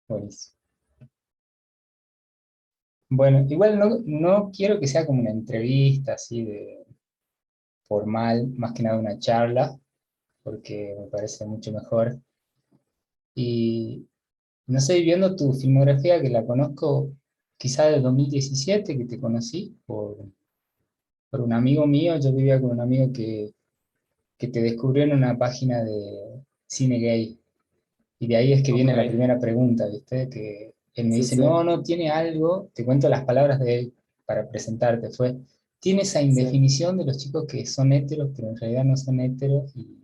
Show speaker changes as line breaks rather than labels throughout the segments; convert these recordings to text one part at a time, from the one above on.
Buenísimo. Bueno, igual no quiero que sea como una entrevista así de formal, más que nada una charla, porque me parece mucho mejor. Y no sé, viendo tu filmografía, que la conozco quizá del 2017 que te conocí por un amigo mío. Yo vivía con un amigo que te descubrió en una página de cine gay. Y de ahí es que
Ok,
viene la primera pregunta, ¿viste? Que él me
sí,
dice,
sí,
no, tiene algo, te cuento las palabras de él para presentarte, tiene esa
sí,
indefinición de los chicos que son héteros, pero en realidad no son héteros y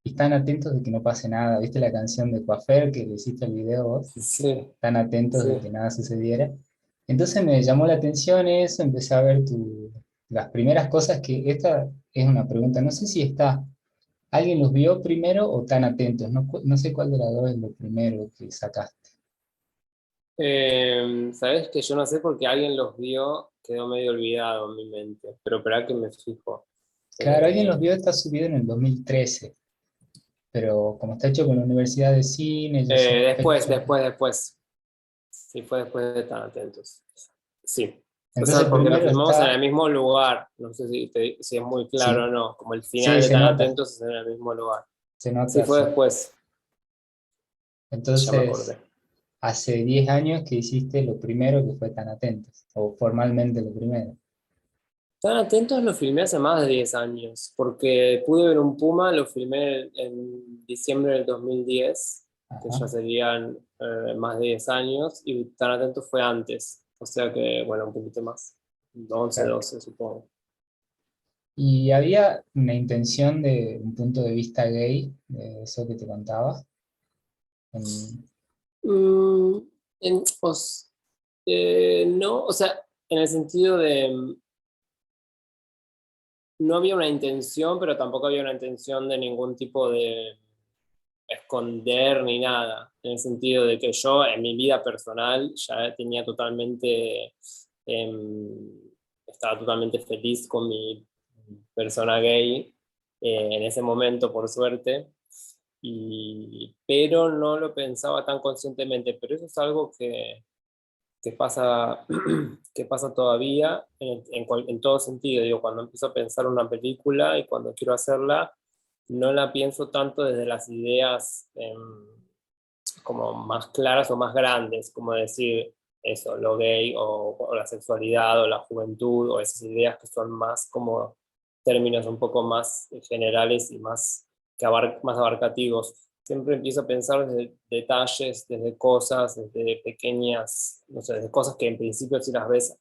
están atentos de que no pase nada. ¿Viste la canción de Coafer que le hiciste el video vos?
sí, sí,
Están atentos de
sí.
que nada sucediera. Entonces me llamó la atención eso, empecé a ver las primeras cosas esta es una pregunta, no sé si ¿alguien los vio primero o tan atentos? No, no sé cuál de las dos es lo primero que sacaste.
Sabes que yo no sé porque alguien los vio, quedó medio olvidado en mi mente, pero espera que me fijo.
Claro, alguien los
Eh,
vio, está subido en el 2013, pero como está hecho con la Universidad de Cine, yo sospecho.
después. Sí, fue después de Tan Atentos. Sí. O sea,
Entonces
porque lo
primero
filmamos en
está,
el mismo lugar. No sé si es muy claro o
sí,
no. Como el
sí,
final de Tan Atentos es en el mismo lugar.
se
Sí,
nota,
fue
sí.
después. Ya me
Entonces,
acordé.
hace 10 años que hiciste lo primero que fue Tan Atentos, o formalmente lo primero.
Tan Atentos lo filmé hace más de 10 años, porque pude ver un puma, lo filmé en diciembre del 2010, que
Ajá,
ya serían más de 10 años, y Tan Atentos fue antes, o sea que, bueno, un poquito más, 11
claro.
12 supongo.
Y había una intención de un punto de vista gay, de eso que te contaba. En-
Mm, no, o sea, en el sentido de, no había una intención, pero tampoco había una intención de ningún tipo de esconder ni nada, en el sentido de que yo en mi vida personal ya tenía totalmente, estaba totalmente feliz con mi persona gay en ese momento, por suerte, pero no lo pensaba tan conscientemente, pero eso es algo que pasa, que pasa todavía en todo sentido. Digo, cuando empiezo a pensar una película y cuando quiero hacerla, no la pienso tanto desde las ideas como más claras o más grandes, como decir eso, lo gay o la sexualidad o la juventud o esas ideas que son más como términos un poco más generales y más, más abarcativos. Siempre empiezo a pensar desde detalles, desde cosas, desde pequeñas, no sé, desde cosas que en principio si las ves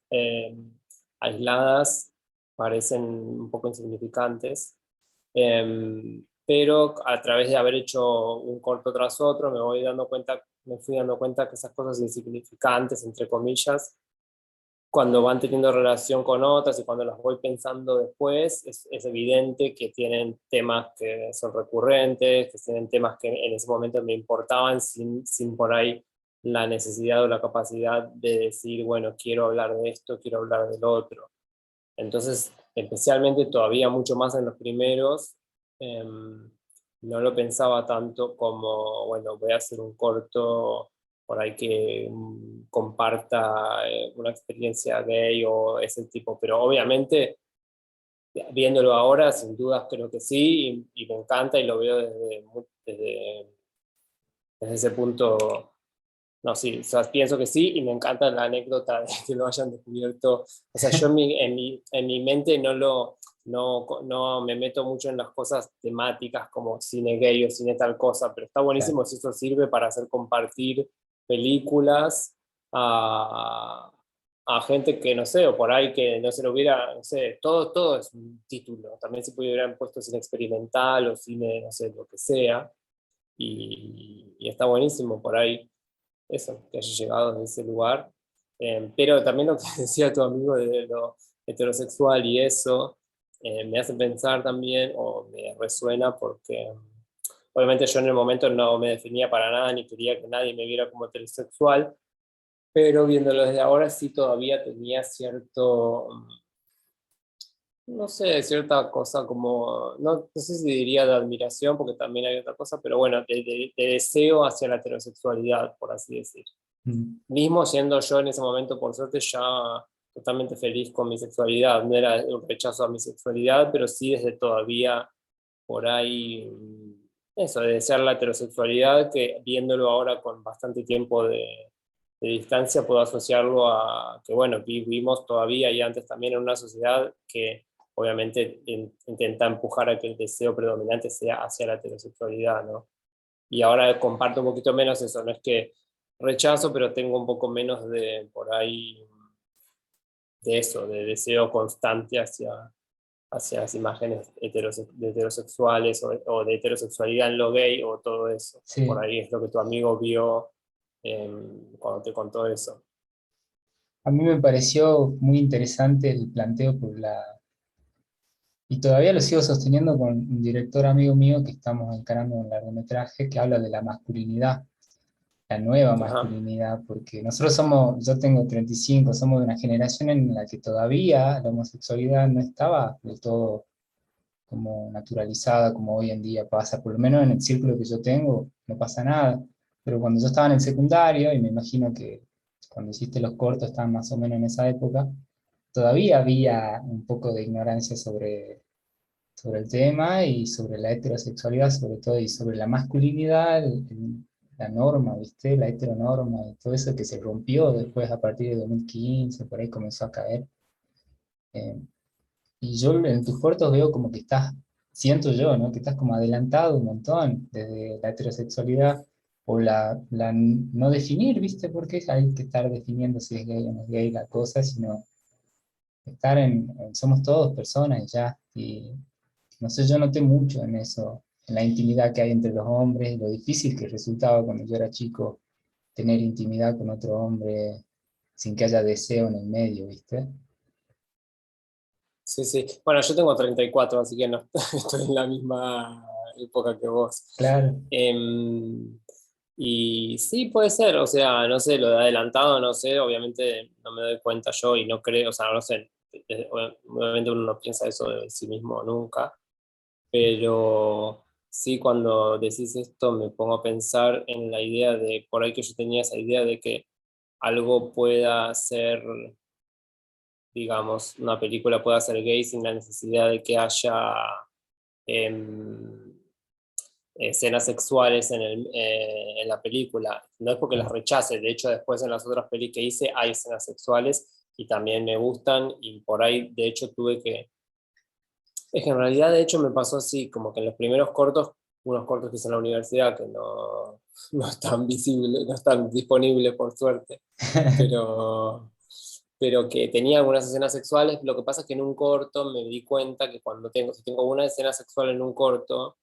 aisladas parecen un poco insignificantes, pero a través de haber hecho un corto tras otro, me fui dando cuenta que esas cosas insignificantes, entre comillas, cuando van teniendo relación con otras y cuando las voy pensando después, es evidente que tienen temas que son recurrentes, que tienen temas que en ese momento me importaban sin por ahí la necesidad o la capacidad de decir, bueno, quiero hablar de esto, quiero hablar del otro. Entonces, especialmente todavía mucho más en los primeros, no lo pensaba tanto como, bueno, voy a hacer un corto por ahí que comparta una experiencia gay o ese tipo, pero obviamente viéndolo ahora, sin dudas creo que sí, y me encanta y lo veo desde ese punto. No, sí, o sea, pienso que sí y me encanta la anécdota de que lo hayan descubierto. O sea, yo en mi mente no me meto mucho en las cosas temáticas como cine gay o cine tal cosa, pero está
claro.
buenísimo si eso sirve para hacer compartir películas a, a gente que no sé, o por ahí que no se lo hubiera, no sé, todo es un título. También se hubieran puesto cine experimental o cine, no sé, lo que sea. Y está buenísimo por ahí eso, que haya llegado desde ese lugar. Pero también lo que decía tu amigo de lo heterosexual y eso, me hace pensar también, o me resuena, porque obviamente yo en el momento no me definía para nada, ni quería que nadie me viera como heterosexual, pero viéndolo desde ahora sí todavía tenía no sé, cierta cosa como, no sé si diría de admiración, porque también hay otra cosa, pero bueno, de deseo hacia la heterosexualidad, por así decir.
Mm.
Mismo siendo yo en ese momento, por suerte, ya totalmente feliz con mi sexualidad. No era un rechazo a mi sexualidad, pero sí desde todavía por ahí, eso, de desear la heterosexualidad, que viéndolo ahora con bastante tiempo de distancia, puedo asociarlo a que, bueno, vivimos todavía y antes también en una sociedad que obviamente intenta empujar a que el deseo predominante sea hacia la heterosexualidad, ¿no? Y ahora comparto un poquito menos eso, no es que rechazo, pero tengo un poco menos de por ahí de eso, de deseo constante hacia las imágenes de heterosexuales o de heterosexualidad en lo gay o todo eso. Por
Sí,
ahí es lo que tu amigo vio cuando te contó eso.
a mí me pareció muy interesante el planteo y todavía lo sigo sosteniendo con un director amigo mío que estamos encarando un largometraje que habla de la masculinidad, la nueva
Ajá.
masculinidad, porque nosotros somos, yo tengo 35, somos de una generación en la que todavía la homosexualidad no estaba del todo como naturalizada como hoy en día pasa, por lo menos en el círculo que yo tengo no pasa nada, pero cuando yo estaba en el secundario, y me imagino que cuando hiciste los cortos estaban más o menos en esa época, todavía había un poco de ignorancia sobre el tema y sobre la heterosexualidad sobre todo y sobre la masculinidad, la norma, ¿viste? La heteronorma y todo eso que se rompió después a partir de 2015, por ahí comenzó a caer. Eh, y yo en tus cortos veo como que estás, siento yo, ¿no? Que estás como adelantado un montón desde la heterosexualidad o la no definir, ¿viste? Porque hay que estar definiendo si es gay o no es gay la cosa, sino estar somos todos personas y ya. Y no sé, yo noté mucho en eso, en la intimidad que hay entre los hombres, lo difícil que resultaba cuando yo era chico tener intimidad con otro hombre sin que haya deseo en el medio, ¿viste?
Sí, sí. Bueno, yo tengo 34, así que no estoy en la misma época que vos.
Claro.
Y sí, puede ser, o sea, no sé, lo de adelantado, no sé, obviamente no me doy cuenta yo y no creo, o sea, no sé, obviamente uno no piensa eso de sí mismo nunca, pero sí cuando decís esto me pongo a pensar en la idea de, por ahí que yo tenía esa idea de que algo pueda ser, digamos, una película pueda ser gay sin la necesidad de que haya em, escenas sexuales en la película. No es porque las rechace, de hecho después en las otras pelis que hice hay escenas sexuales y también me gustan y por ahí de hecho tuve que... Es que en realidad de hecho me pasó así, como que en los primeros cortos, unos cortos que hice en la universidad que no, no están visibles, no están disponibles por suerte, pero que tenía algunas escenas sexuales. Lo que pasa es que en un corto me di cuenta que cuando si tengo una escena sexual en un corto,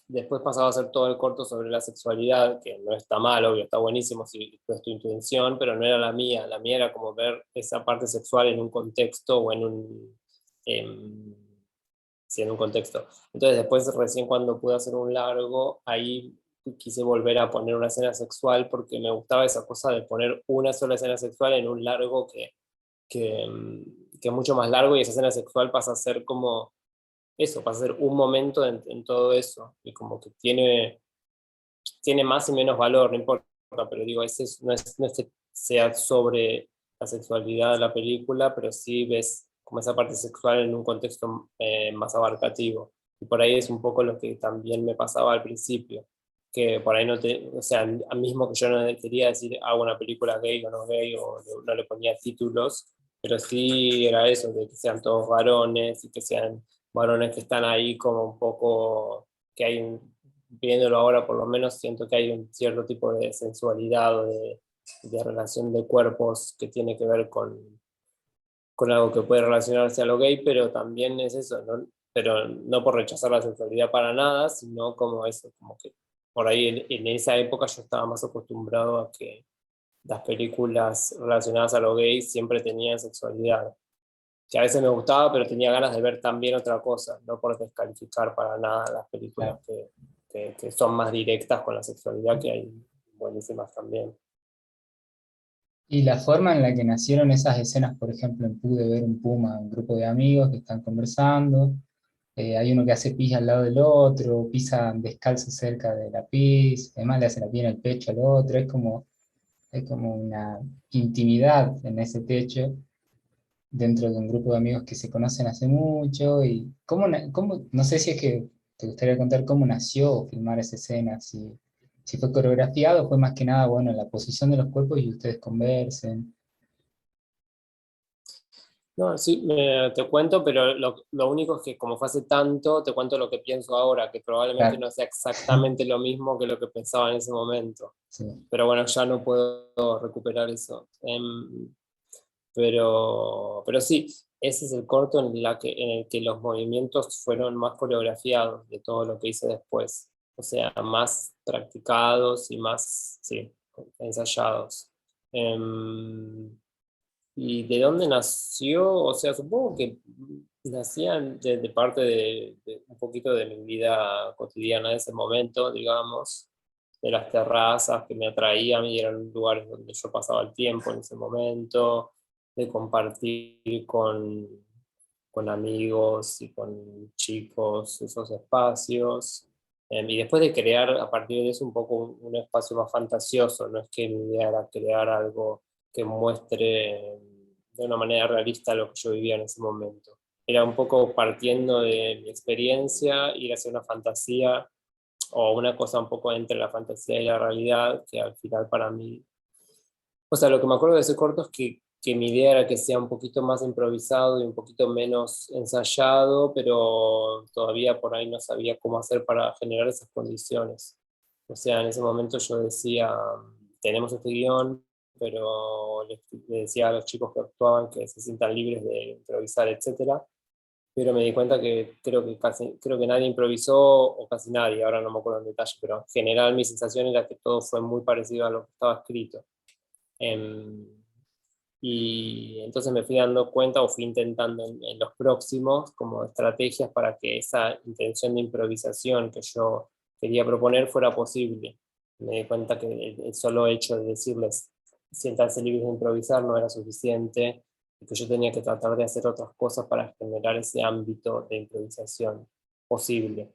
después pasaba a hacer todo el corto sobre la sexualidad, que no está mal, obvio, está buenísimo si es tu intención, pero no era la mía. La mía era como ver esa parte sexual en un contexto o en, sí, en un contexto. Entonces después, recién cuando pude hacer un largo, ahí quise volver a poner una escena sexual porque me gustaba esa cosa de poner una sola escena sexual en un largo que es mucho más largo y esa escena sexual pasa a ser como eso, pasa a ser un momento en todo eso y como que tiene más y menos valor, no importa, pero digo, no es que sea sobre la sexualidad de la película, pero sí ves como esa parte sexual en un contexto más abarcativo. Y por ahí es un poco lo que también me pasaba al principio, que por ahí no te, o sea, a mismo que yo no quería decir hago una película gay o no gay, o no le ponía títulos, pero sí era eso, de que sean todos varones y que sean varones que están ahí como un poco, que hay viéndolo ahora por lo menos siento que hay un cierto tipo de sensualidad o de relación de cuerpos que tiene que ver con algo que puede relacionarse a lo gay, pero también es eso, ¿no? Pero no por rechazar la sexualidad para nada, sino como eso, como que por ahí en esa época yo estaba más acostumbrado a que las películas relacionadas a lo gay siempre tenían sexualidad, que a veces me gustaba, pero tenía ganas de ver también otra cosa, no por descalificar para nada las películas
Claro.
que son más directas con la sexualidad, que hay buenísimas también.
Y la forma en la que nacieron esas escenas, por ejemplo, en Pude ver un puma, un grupo de amigos que están conversando, hay uno que hace pis al lado del otro, pisa descalzo cerca de la pis, además le hace la pis en el pecho al otro, es como una intimidad en ese techo dentro de un grupo de amigos que se conocen hace mucho. Y no sé si es que te gustaría contar cómo nació o filmar esa escena, si fue coreografiado, fue más que nada, bueno, la posición de los cuerpos y ustedes conversen.
No, sí, te cuento, pero lo único es que como fue hace tanto, te cuento lo que pienso ahora, que probablemente
Claro,
no sea exactamente lo mismo que lo que pensaba en ese momento.
sí.
Pero bueno, ya no puedo recuperar eso. Pero sí, ese es el corto en el que los movimientos fueron más coreografiados de todo lo que hice después. O sea, más practicados y más, sí, ensayados. Em, ¿Y de dónde nació? O sea, supongo que nacían de parte de un poquito de mi vida cotidiana de ese momento, digamos, de las terrazas que me atraían y eran lugares donde yo pasaba el tiempo en ese momento, de compartir con amigos y con chicos esos espacios. Y después de crear a partir de eso un poco un espacio más fantasioso, no es que mi idea era crear algo que muestre de una manera realista lo que yo vivía en ese momento. Era un poco partiendo de mi experiencia, ir hacia una fantasía o una cosa un poco entre la fantasía y la realidad, que al final para mí, o sea, lo que me acuerdo de ese corto es que mi idea era que sea un poquito más improvisado y un poquito menos ensayado, pero todavía por ahí no sabía cómo hacer para generar esas condiciones. O sea, en ese momento yo decía, tenemos este guión, pero le decía a los chicos que actuaban que se sientan libres de improvisar, etcétera. Pero me di cuenta que creo que nadie improvisó, o casi nadie, ahora no me acuerdo en detalle, pero en general mi sensación era que todo fue muy parecido a lo que estaba escrito. Em, y entonces me fui dando cuenta o fui intentando en los próximos como estrategias para que esa intención de improvisación que yo quería proponer fuera posible. Me di cuenta que el solo hecho de decirles siéntanse libres de improvisar no era suficiente y que yo tenía que tratar de hacer otras cosas para generar ese ámbito de improvisación posible.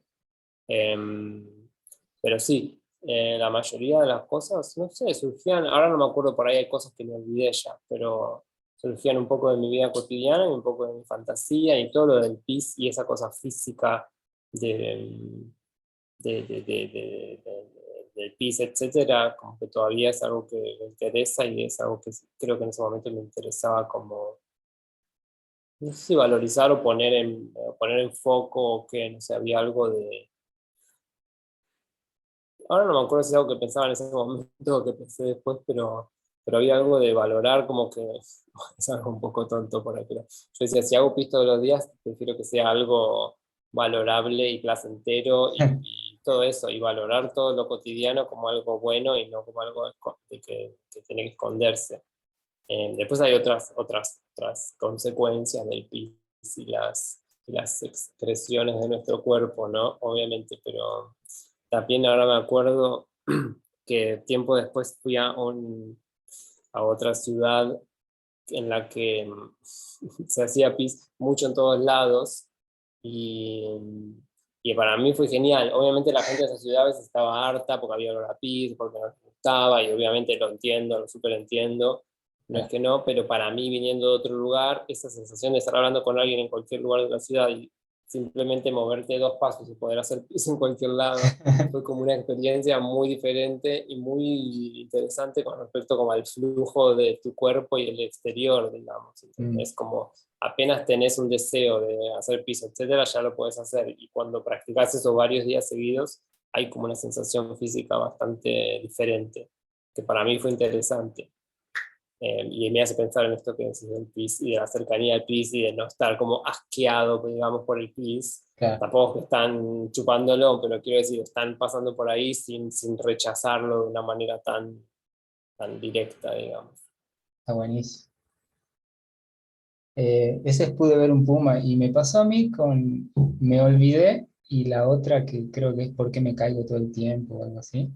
Pero sí, la mayoría de las cosas, no sé, surgían, ahora no me acuerdo, por ahí hay cosas que me olvidé ya, pero surgían un poco de mi vida cotidiana y un poco de mi fantasía y todo lo del pis y esa cosa física de, del pis, etcétera, como que todavía es algo que me interesa y es algo que creo que en ese momento me interesaba como, no sé si valorizar o poner en foco o que, no sé, había algo de. Ahora no me acuerdo si es algo que pensaba en ese momento o que pensé después, pero había algo de valorar como que es algo un poco tonto por ahí. Pero yo decía, si hago pis todos los días, prefiero que sea algo valorable y placentero y todo eso, y valorar todo lo cotidiano como algo bueno y no como algo que tiene que esconderse. Después hay otras consecuencias del pis y las expresiones de nuestro cuerpo, ¿no? Obviamente, pero también ahora me acuerdo que tiempo después fui a otra ciudad en la que se hacía pis mucho en todos lados y, y para mí fue genial. Obviamente la gente de esas ciudades estaba harta porque había olor a pis, porque no les gustaba y obviamente lo entiendo, lo súper entiendo. No es que no, pero para mí viniendo de otro lugar, esa sensación de estar hablando con alguien en cualquier lugar de la ciudad y simplemente moverte 2 pasos y poder hacer pis en cualquier lado, fue como una experiencia muy diferente y muy interesante con respecto como al flujo de tu cuerpo y el exterior, digamos.
Mm.
Es como apenas tenés un deseo de hacer pis, etcétera, ya lo puedes hacer. Y cuando practicas eso varios días seguidos, hay como una sensación física bastante diferente, que para mí fue interesante. Y me hace pensar en esto que decís del pis y de la cercanía al pis y de no estar como asqueado, digamos, por el pis.
Claro,
Tampoco que están chupándolo, pero quiero decir, están pasando por ahí sin rechazarlo de una manera tan directa, digamos.
está buenísimo. Ese es Pude ver un puma y me pasó a mí con Me olvidé y la otra que creo que es Porque me caigo todo el tiempo o algo así.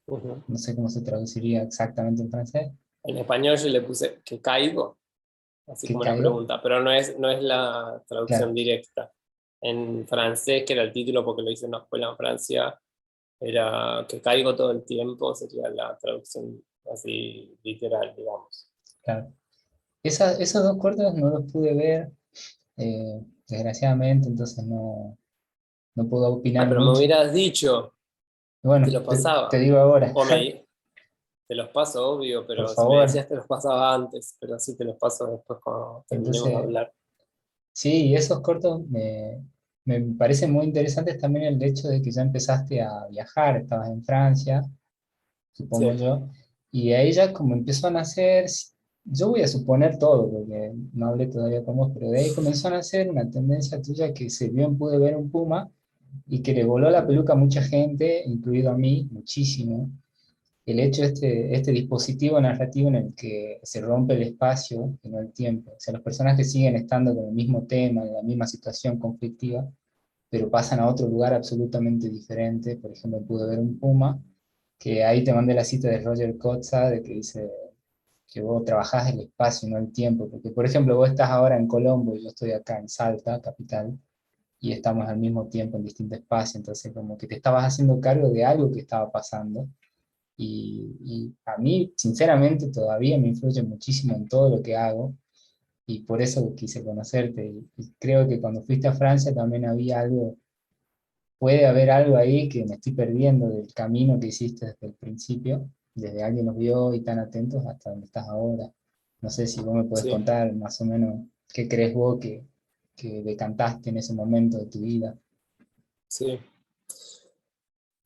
Ujú.
No sé cómo se traduciría exactamente en francés.
En español yo le puse que caigo, así
¿Qué
como una
caigo?
pregunta, pero no es la traducción
Claro,
directa. En francés, que era el título porque lo hice en una escuela en Francia, era que caigo todo el tiempo, sería la traducción así literal, digamos.
claro. Esos dos cortos no los pude ver, desgraciadamente, entonces no puedo
Ah,
opinar
pero me
mucho.
hubieras dicho,
Y
te
bueno,
los
te
pasaba.
digo ahora,
O te los paso, obvio,
por
pero si me
favor.
decías te los pasaba antes, pero sí te los paso después cuando terminemos de
Entonces,
hablar.
sí, y esos cortos me parecen muy interesantes también el hecho de que ya empezaste a viajar, estabas en Francia, supongo
Sí,
yo, y de ahí ya como empezó a nacer, yo voy a suponer todo, porque no hablé todavía con vos, pero de ahí comenzó a nacer una tendencia tuya que se vio en Pude ver un puma y que le voló la peluca a mucha gente, incluido a mí, muchísimo. El hecho de este dispositivo narrativo en el que se rompe el espacio y no el tiempo. O sea, los personajes siguen estando con el mismo tema, en la misma situación conflictiva, pero pasan a otro lugar absolutamente diferente. Por ejemplo, pude ver un Puma, que ahí te mandé la cita de Roger Cotza, de que dice que vos trabajás el espacio y no el tiempo, porque por ejemplo vos estás ahora en Colombo y yo estoy acá en Salta, capital, y estamos al mismo tiempo en distintos espacios, entonces como que te estabas haciendo cargo de algo que estaba pasando y a mí, sinceramente, todavía me influye muchísimo en todo lo que hago y por eso quise conocerte. Y creo que cuando fuiste a Francia también había algo, puede haber algo ahí que me estoy perdiendo del camino que hiciste desde el principio, desde alguien nos vio y tan atentos hasta donde estás ahora. No sé si vos me podés
sí,
contar más o menos qué crees vos que decantaste en ese momento de tu vida.
sí.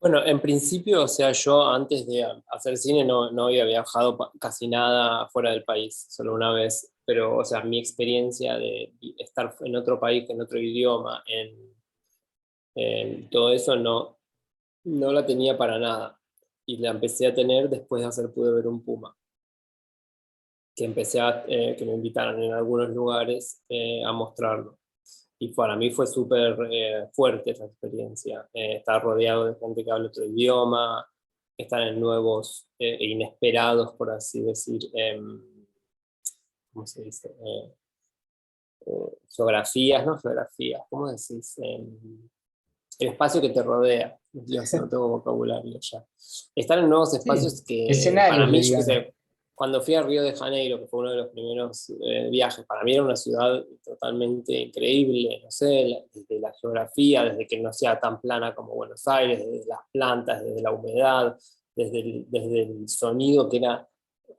Bueno, en principio, o sea, yo antes de hacer cine no había viajado casi nada fuera del país, solo una vez, pero, o sea, mi experiencia de estar en otro país, en otro idioma, en todo eso no la tenía para nada. Y la empecé a tener después de hacer Pude ver un puma, que que me invitaran en algunos lugares a mostrarlo. Y para mí fue súper fuerte esa experiencia, estar rodeado de gente que habla otro idioma, estar en nuevos e inesperados, por así decir, ¿cómo se dice? Geografías, no geografías, ¿cómo decís? El espacio que te rodea. Dios, no tengo vocabulario ya. Estar en nuevos
Sí,
espacios que para
escenarios, le
mí, yo qué
digamos.
sé, cuando fui a Río de Janeiro, que fue uno de los primeros viajes, para mí era una ciudad totalmente increíble, no sé, desde la geografía, desde que no sea tan plana como Buenos Aires, desde las plantas, desde la humedad, desde el sonido, que era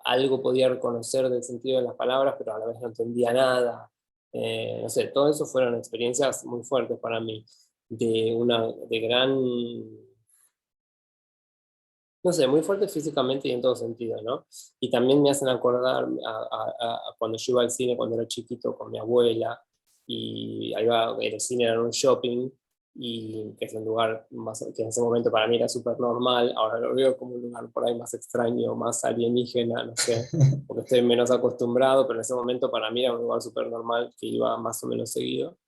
algo podía reconocer del sentido de las palabras, pero a la vez no entendía nada. No sé, todo eso fueron experiencias muy fuertes para mí de gran, no sé, muy fuerte físicamente y en todo sentido, ¿no? Y también me hacen acordar a cuando yo iba al cine cuando era chiquito con mi abuela, y ahí va, el cine era un shopping, y que es un lugar que en ese momento para mí era súper normal, ahora lo veo como un lugar por ahí más extraño, más alienígena, no sé, porque estoy menos acostumbrado, pero en ese momento para mí era un lugar súper normal que iba más o menos seguido.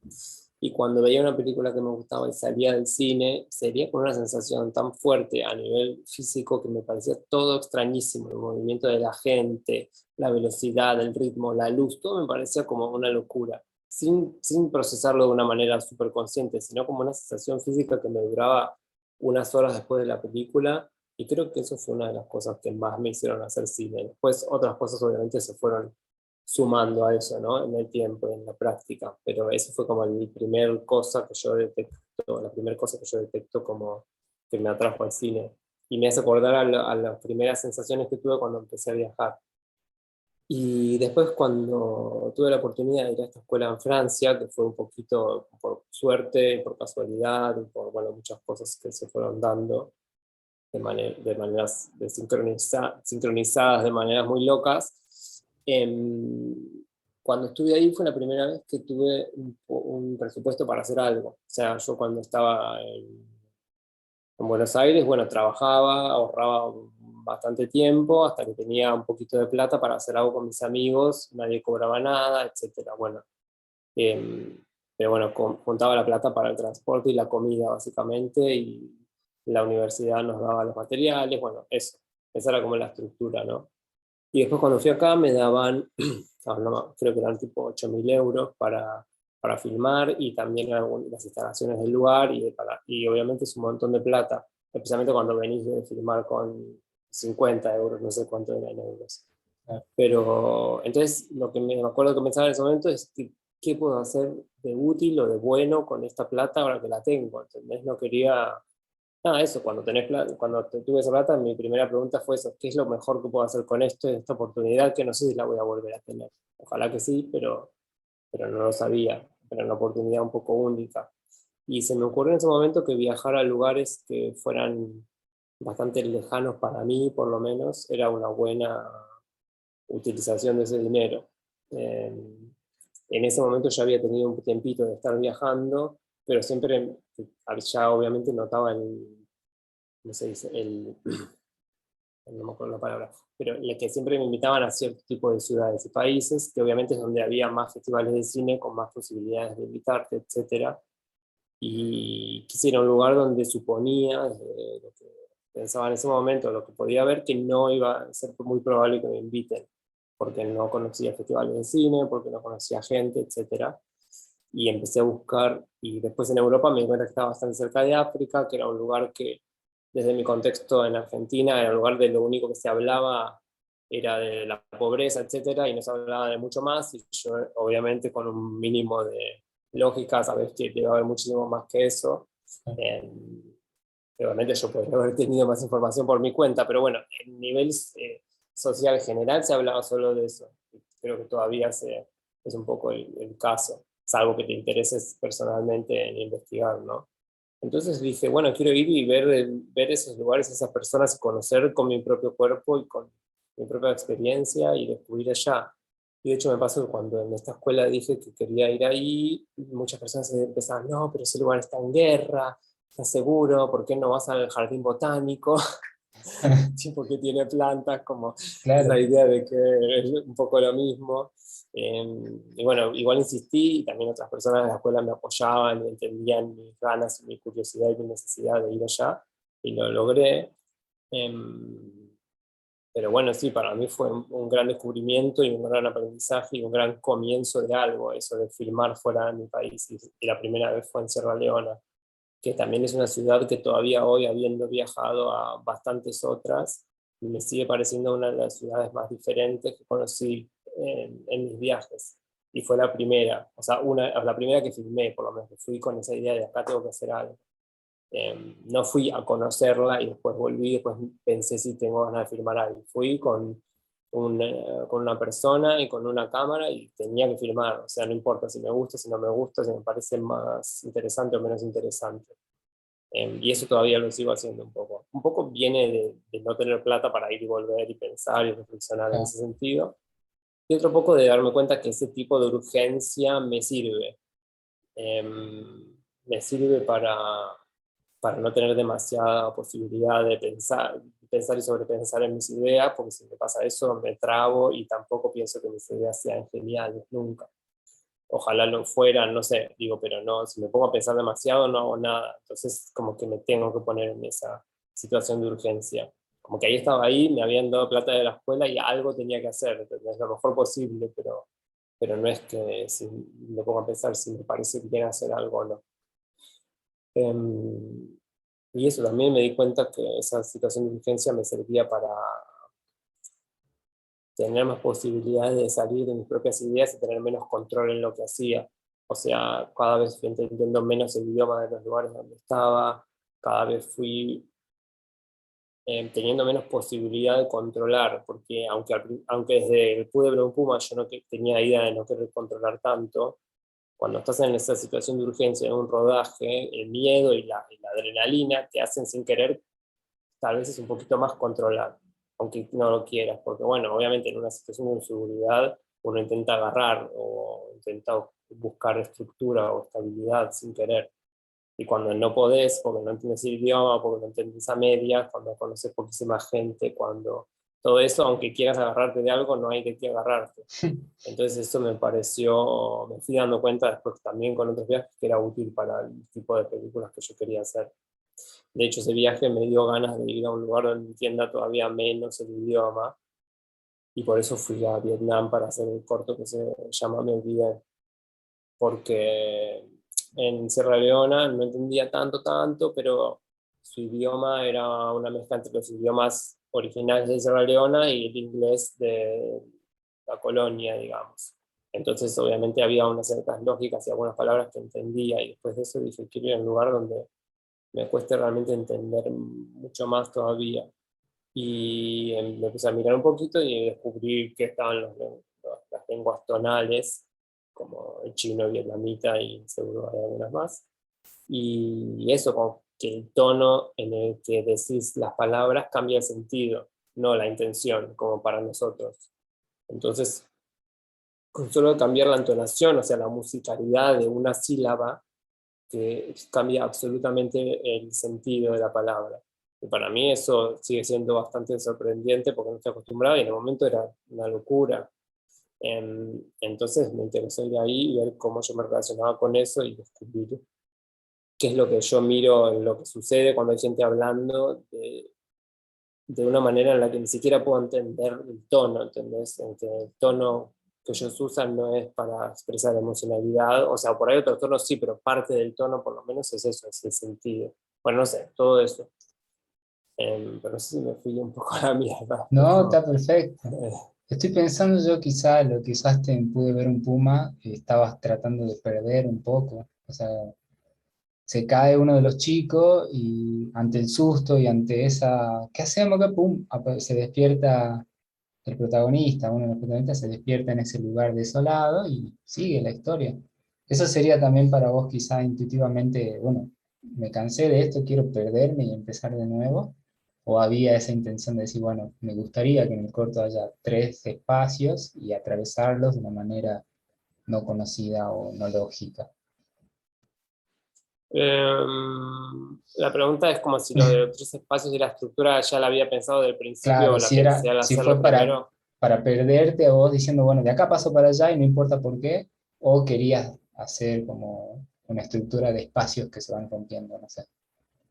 Y cuando veía una película que me gustaba y salía del cine, sería con una sensación tan fuerte a nivel físico que me parecía todo extrañísimo, el movimiento de la gente, la velocidad, el ritmo, la luz, todo me parecía como una locura, sin procesarlo de una manera súper consciente, sino como una sensación física que me duraba unas horas después de la película, y creo que eso fue una de las cosas que más me hicieron hacer cine. Después otras cosas obviamente se fueron sumando a eso, ¿no? En el tiempo, en la práctica, pero eso fue como la primer cosa que yo detecto, la primera cosa que yo detecto como que me atrajo al cine, y me hace acordar a las primeras sensaciones que tuve cuando empecé a viajar. Y después cuando tuve la oportunidad de ir a esta escuela en Francia, que fue un poquito por suerte, por casualidad, y por bueno, muchas cosas que se fueron dando de maneras sincronizadas, de maneras muy locas. Cuando estuve ahí fue la primera vez que tuve un presupuesto para hacer algo. O sea, yo cuando estaba en Buenos Aires, bueno, trabajaba, ahorraba bastante tiempo hasta que tenía un poquito de plata para hacer algo con mis amigos, nadie cobraba nada, etcétera. Bueno, eh, pero bueno, juntaba la plata para el transporte y la comida básicamente, y la universidad nos daba los materiales, bueno, eso, esa era como la estructura, ¿no? Y después cuando fui acá me daban, creo que eran tipo 8.000 euros para filmar y también las instalaciones del lugar y obviamente es un montón de plata, especialmente cuando venís de filmar con 50 euros, no sé cuánto eran en euros. Pero entonces lo que me acuerdo que pensaba en ese momento es qué puedo hacer de útil o de bueno con esta plata ahora que la tengo, ¿entendés? No quería, nada, eso, cuando tuve esa plata, mi primera pregunta fue eso, ¿qué es lo mejor que puedo hacer con esta oportunidad que no sé si la voy a volver a tener? Ojalá que sí, pero no lo sabía, era una oportunidad un poco única. Y se me ocurrió en ese momento que viajar a lugares que fueran bastante lejanos para mí, por lo menos, era una buena utilización de ese dinero. En ese momento ya había tenido un tiempito de estar viajando, pero siempre ya obviamente notaba no se dice, no me acuerdo la palabra, pero que siempre me invitaban a cierto tipo de ciudades y países, que obviamente es donde había más festivales de cine, con más posibilidades de invitarte, etcétera. Y quisiera un lugar donde suponía, desde lo que pensaba en ese momento, lo que podía ver, que no iba a ser muy probable que me inviten, porque no conocía festivales de cine, porque no conocía gente, etcétera. Y empecé a buscar, y después en Europa me di cuenta que estaba bastante cerca de África, que era un lugar que, desde mi contexto en Argentina, era un lugar de lo único que se hablaba era de la pobreza, etcétera, y no se hablaba de mucho más, y yo obviamente con un mínimo de lógica, sabes que debe haber muchísimo más que eso. Eh, Obviamente yo podría haber tenido más información por mi cuenta, pero bueno, en nivel social general se hablaba solo de eso. Creo que todavía es un poco el caso, salvo que te intereses personalmente en investigar, ¿no? Entonces dije, bueno, quiero ir y ver esos lugares, esas personas, conocer con mi propio cuerpo y con mi propia experiencia y descubrir allá. Y de hecho me pasó que cuando en esta escuela dije que quería ir ahí, muchas personas empezaban, no, pero ese lugar está en guerra, ¿estás seguro? ¿Por qué no vas al jardín botánico? Sí, porque tiene plantas, como esa
Claro,
idea de que es un poco lo mismo. Y bueno, igual insistí y también otras personas de la escuela me apoyaban y entendían mis ganas, mi curiosidad y mi necesidad de ir allá y lo logré. Pero bueno, sí, para mí fue un gran descubrimiento y un gran aprendizaje y un gran comienzo de algo, eso de filmar fuera de mi país. Y la primera vez fue en Sierra Leona, que también es una ciudad que todavía hoy, habiendo viajado a bastantes otras, me sigue pareciendo una de las ciudades más diferentes que conocí en mis viajes. Y fue la primera, o sea, la primera que filmé, por lo menos, que fui con esa idea de acá tengo que hacer algo. No fui a conocerla y después volví, y después pensé si tengo ganas de filmar algo. Fui con una persona y con una cámara y tenía que filmar, o sea, no importa si me gusta, si no me gusta, si me parece más interesante o menos interesante. Y eso todavía lo sigo haciendo un poco. Un poco viene de no tener plata para ir y volver y pensar y reflexionar en
claro,
ese sentido. Y otro poco de darme cuenta que ese tipo de urgencia me sirve. Me sirve para no tener demasiada posibilidad de pensar y sobrepensar en mis ideas, porque si me pasa eso me trabo y tampoco pienso que mis ideas sean geniales nunca. Ojalá lo fueran, no sé, digo, pero no, si me pongo a pensar demasiado no hago nada, entonces como que me tengo que poner en esa situación de urgencia. Como que ahí estaba ahí, me habían dado plata de la escuela y algo tenía que hacer, ¿entendés? Lo mejor posible, pero no es que si me pongo a pensar si me parece bien hacer algo o no. Em, y eso también me di cuenta que esa situación de urgencia me servía para tener más posibilidades de salir de mis propias ideas y tener menos control en lo que hacía. O sea, cada vez fui entendiendo menos el idioma de los lugares donde estaba, cada vez fui teniendo menos posibilidad de controlar, porque aunque desde el Pude Blue Puma yo no tenía idea de no querer controlar tanto, cuando estás en esa situación de urgencia, en un rodaje, el miedo y la adrenalina te hacen sin querer tal vez es un poquito más controlar, aunque no lo quieras, porque bueno, obviamente en una situación de inseguridad uno intenta agarrar o intenta buscar estructura o estabilidad sin querer. Y cuando no podés, porque no entiendes el idioma, porque no entiendes a medias, cuando conoces poquísima gente, cuando todo eso, aunque quieras agarrarte de algo, no hay de qué agarrarte. Entonces eso me pareció, me fui dando cuenta después también con otros viajes que era útil para el tipo de películas que yo quería hacer. De hecho, ese viaje me dio ganas de ir a un lugar donde entienda todavía menos el idioma y por eso fui a Vietnam para hacer el corto que se llama Me Olvidé, porque en Sierra Leona no entendía tanto, pero su idioma era una mezcla entre los idiomas originales de Sierra Leona y el inglés de la colonia, digamos. Entonces, obviamente, había unas ciertas lógicas y algunas palabras que entendía, y después de eso dije, quiero ir a un lugar donde me cueste realmente entender mucho más todavía. Y me empecé a mirar un poquito y descubrí que estaban las lenguas tonales, como el chino, vietnamita y seguro hay algunas más. Y eso, como que el tono en el que decís las palabras cambia el sentido, no la intención, como para nosotros. Entonces, con solo cambiar la entonación, o sea, la musicalidad de una sílaba, que cambia absolutamente el sentido de la palabra. Y para mí eso sigue siendo bastante sorprendente porque no estoy acostumbrado y en el momento era una locura. Entonces me interesó ir ahí y ver cómo yo me relacionaba con eso y descubrir qué es lo que yo miro en lo que sucede cuando hay gente hablando de una manera en la que ni siquiera puedo entender el tono, ¿entendés? En que el tono que ellos usan no es para expresar emocionalidad, o sea, por ahí otros tonos sí, pero parte del tono por lo menos es eso, es el sentido. Bueno, no sé, todo eso. Pero no sé si me fui un poco a la mierda,
No,
pero
está perfecto.
eh,
Estoy pensando yo quizá lo que usaste en Pude ver un puma, estabas tratando de perder un poco. O sea, se cae uno de los chicos y ante el susto y ante esa, ¿qué hacemos? ¿Qué pum? Se despierta el protagonista, uno de los protagonistas se despierta en ese lugar desolado y sigue la historia. Eso sería también para vos quizá intuitivamente, bueno, me cansé de esto, quiero perderme y empezar de nuevo. O había esa intención de decir, bueno, me gustaría que en el corto haya tres espacios y atravesarlos de una manera no conocida o no lógica.
la pregunta es como si lo de los tres espacios y la estructura ya la había pensado del principio
Claro,
o la pensé al
si fue
hacerlo primero.
para perderte a vos diciendo, bueno, de acá paso para allá y no importa por qué, o querías hacer como una estructura de espacios que se van rompiendo, no sé.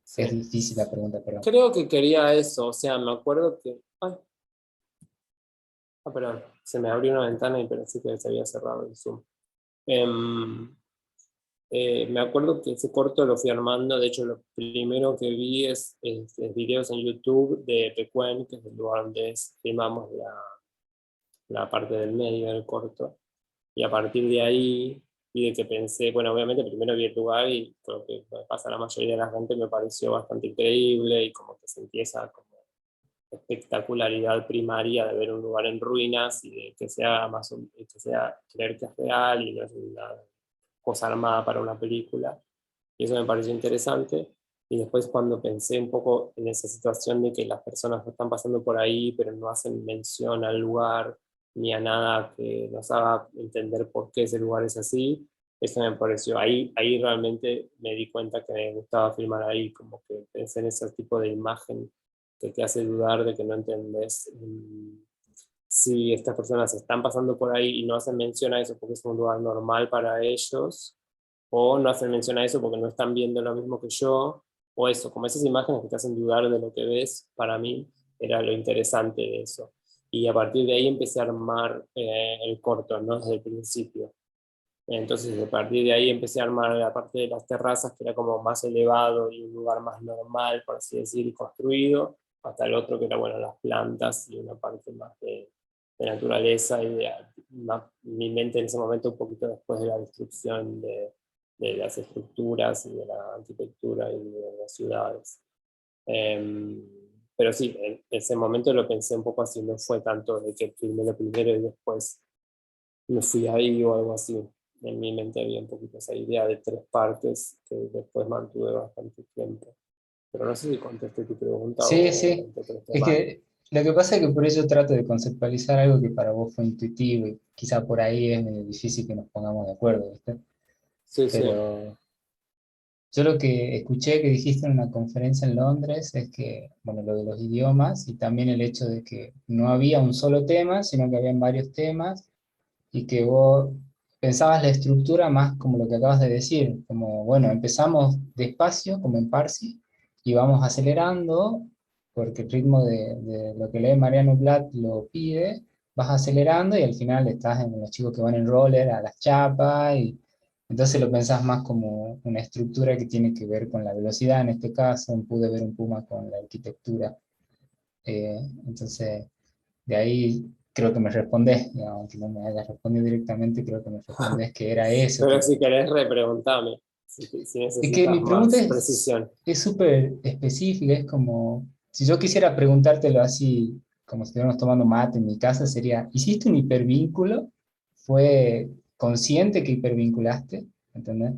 Sí.
Es difícil la pregunta, pero
Creo que quería eso, o sea, me acuerdo que... Ay, perdón, se me abrió una ventana y pensé que se había cerrado el Zoom. Em, Me acuerdo que ese corto lo fui armando, de hecho lo primero que vi es videos en YouTube de Pecuén, que es el lugar donde filmamos la parte del medio del corto, y a partir de ahí, y de que pensé, bueno, obviamente primero vi el lugar y creo que me pasa a la mayoría de la gente, me pareció bastante increíble y como que sentí esa como espectacularidad primaria de ver un lugar en ruinas y de que sea más que sea creer que es real y no es una cosa armada para una película. Y eso me pareció interesante. Y después cuando pensé un poco en esa situación de que las personas no están pasando por ahí, pero no hacen mención al lugar ni a nada que nos haga entender por qué ese lugar es así, eso me pareció, ahí realmente me di cuenta que me gustaba filmar ahí, como que pensé en ese tipo de imagen que te hace dudar de que no entendés si estas personas están pasando por ahí y no hacen mención a eso porque es un lugar normal para ellos, o no hacen mención a eso porque no están viendo lo mismo que yo, o eso, como esas imágenes que te hacen dudar de lo que ves, para mí era lo interesante de eso. Y a partir de ahí empecé a armar el corto, ¿no? Desde el principio. Entonces, a partir de ahí empecé a armar la parte de las terrazas, que era como más elevado y un lugar más normal, por así decir, y construido, hasta el otro que era, bueno, las plantas y una parte más de naturaleza y mi mente en ese momento un poquito después de la destrucción de las estructuras y de la arquitectura y de las ciudades. Em, pero sí, en ese momento lo pensé un poco así, no fue tanto de que filmé lo primero y después me fui ahí o algo así. En mi mente había un poquito esa idea de tres partes que después mantuve bastante tiempo. Pero no sé si contesté tu pregunta
sí,
o
sí.
interpreté
Es
mal.
que lo que pasa es que por eso trato de conceptualizar algo que para vos fue intuitivo y quizá por ahí es medio difícil que nos pongamos de acuerdo, ¿viste?
Sí, sí.
Pero yo lo que escuché que dijiste en una conferencia en Londres es que, bueno, lo de los idiomas y también el hecho de que no había un solo tema, sino que habían varios temas y que vos pensabas la estructura más como lo que acabas de decir, como, bueno, empezamos despacio, como en Parsi, y vamos acelerando, porque el ritmo de lo que lee Mariano Blatt lo pide, vas acelerando y al final estás en los chicos que van en roller a las chapas, y entonces lo pensás más como una estructura que tiene que ver con la velocidad, en este caso, pude ver un Puma con la arquitectura. Entonces, de ahí creo que me respondés, digamos, aunque no me hayas respondido directamente, creo que me respondés que era eso,
Pero
que
si querés repreguntame, si
es que
necesitas
mi pregunta
más precisión.
es súper específica, es como, si yo quisiera preguntártelo así, como si estuviéramos tomando mate en mi casa, sería, ¿hiciste un hipervínculo? ¿Fue consciente que hipervinculaste? ¿Entendés?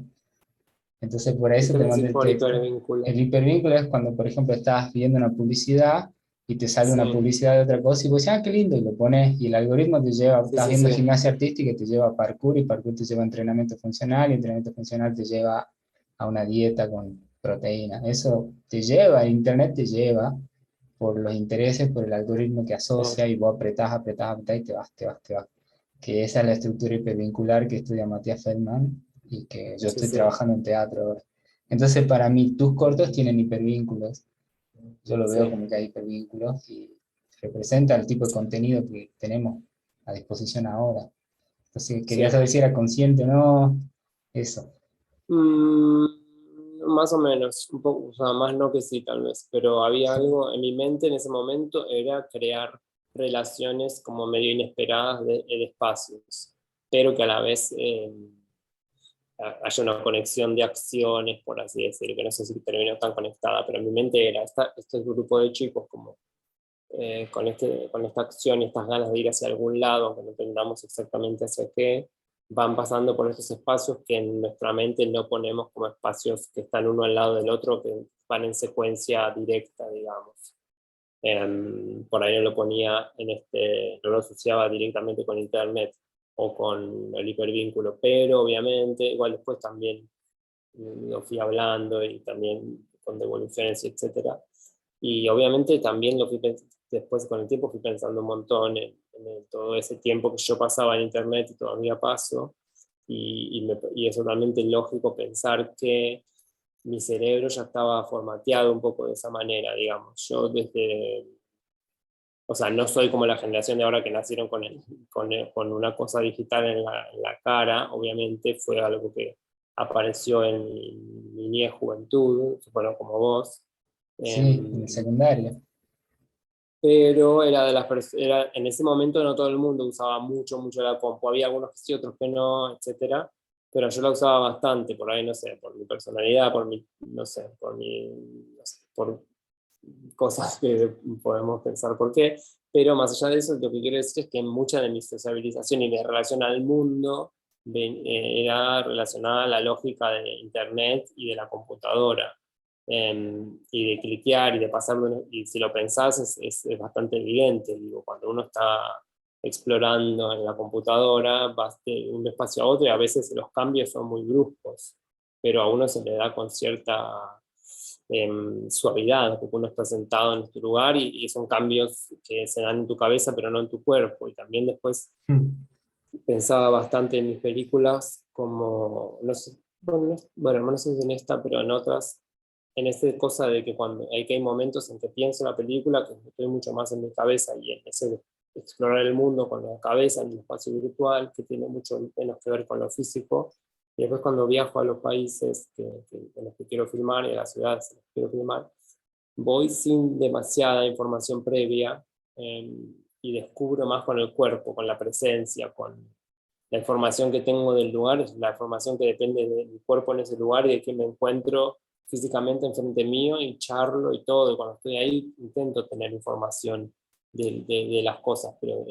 Entonces por
¿Qué
eso te
querés
mandé
decir
el
por
texto.
hipervínculo?
El hipervínculo es cuando, por ejemplo, estás viendo una publicidad y te sale una
Sí,
publicidad de otra cosa y vos dices, ah, qué lindo, y lo pones, y el algoritmo te lleva,
sí,
estás
sí,
viendo
sí.
gimnasia artística y te lleva a parkour, y parkour te lleva a entrenamiento funcional, y entrenamiento funcional te lleva a una dieta con proteína. Eso te lleva, el internet te lleva por los intereses, por el algoritmo que asocia, y vos apretás, apretás, apretás y te vas, te vas, te vas. Que esa es la estructura hipervincular que estudia Matías Feldman y que yo
Sí,
estoy
sí,
trabajando en teatro ahora. Entonces, para mí, tus cortos tienen hipervínculos. Yo lo veo
sí,
como que hay hipervínculos y representa el tipo de contenido que tenemos a disposición ahora. Entonces, quería
sí.
saber si era consciente o no, eso.
Mm, más o menos, un poco, o sea, más no que sí, tal vez, pero había algo en mi mente en ese momento, era crear relaciones como medio inesperadas de espacios, pero que a la vez haya una conexión de acciones, por así decir, que no sé si terminó tan conectada, pero en mi mente era este grupo de chicos como con esta acción y estas ganas de ir hacia algún lado, aunque no entendamos exactamente hacia qué, van pasando por estos espacios que en nuestra mente no ponemos como espacios que están uno al lado del otro, que van en secuencia directa, digamos. Por ahí no lo ponía no lo asociaba directamente con internet o con el hipervínculo, pero obviamente, igual después también lo fui hablando y también con devoluciones, etcétera. Y obviamente también después con el tiempo fui pensando un montón en todo ese tiempo que yo pasaba en internet y todavía paso, y es totalmente lógico pensar que mi cerebro ya estaba formateado un poco de esa manera, digamos. Yo o sea, no soy como la generación de ahora que nacieron con una cosa digital en la cara, obviamente fue algo que apareció en mi niñez, juventud, bueno, como vos.
Sí, en el
Em,
secundario.
pero era, en ese momento no todo el mundo usaba mucho la compu, había algunos que sí, otros que no, etcétera, pero yo la usaba bastante, por ahí, no sé, por mi personalidad, no sé, no sé, por cosas que podemos pensar por qué, pero más allá de eso, lo que quiero decir es que mucha de mi sociabilización y mi relación al mundo era relacionada a la lógica de internet y de la computadora, y de cliquear y de pasar, y si lo pensás es bastante evidente, digo, cuando uno está explorando en la computadora, vas de un espacio a otro y a veces los cambios son muy bruscos, pero a uno se le da con cierta suavidad, porque uno está sentado en este lugar y son cambios que se dan en tu cabeza pero no en tu cuerpo. Y también después
Mm.
pensaba bastante en mis películas, como, no sé, bueno, no sé si en esta, pero en otras, en esta cosa de que hay momentos en que pienso en la película, que estoy mucho más en mi cabeza y en ese de explorar el mundo con la cabeza en el espacio virtual, que tiene mucho menos que ver con lo físico. Y después cuando viajo a los países en los que quiero filmar y a las ciudades en las que quiero filmar, voy sin demasiada información previa, eh, y descubro más con el cuerpo, con la presencia, con la información que tengo del lugar, es la información que depende de mi cuerpo en ese lugar y de que me encuentro físicamente enfrente mío y charlo y todo. Y cuando estoy ahí intento tener información de las cosas, pero